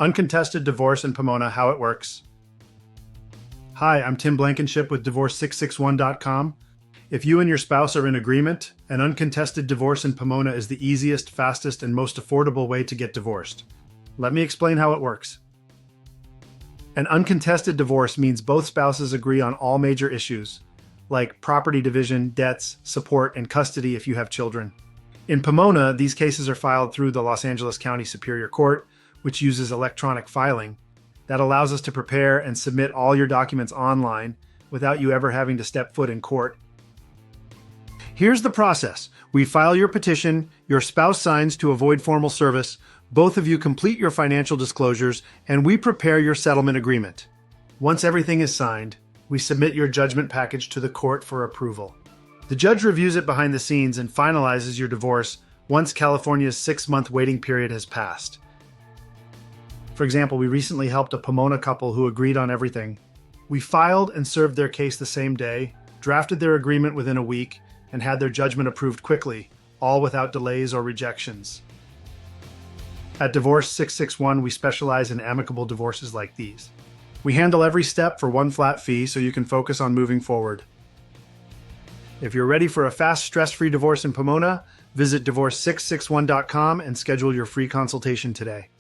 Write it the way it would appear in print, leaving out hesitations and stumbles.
Uncontested divorce in Pomona, how it works. Hi, I'm Tim Blankenship with Divorce661.com. If you and your spouse are in agreement, an uncontested divorce in Pomona is the easiest, fastest, and most affordable way to get divorced. Let me explain how it works. An uncontested divorce means both spouses agree on all major issues, like property division, debts, support, and custody if you have children. In Pomona, these cases are filed through the Los Angeles County Superior Court, which uses electronic filing. That allows us to prepare and submit all your documents online without you ever having to step foot in court. Here's the process. We file your petition, your spouse signs to avoid formal service, both of you complete your financial disclosures, and we prepare your settlement agreement. Once everything is signed, we submit your judgment package to the court for approval. The judge reviews it behind the scenes and finalizes your divorce once California's 6-month waiting period has passed. For example, we recently helped a Pomona couple who agreed on everything. We filed and served their case the same day, drafted their agreement within a week, and had their judgment approved quickly, all without delays or rejections. At Divorce 661, we specialize in amicable divorces like these. We handle every step for one flat fee so you can focus on moving forward. If you're ready for a fast, stress-free divorce in Pomona, visit Divorce661.com and schedule your free consultation today.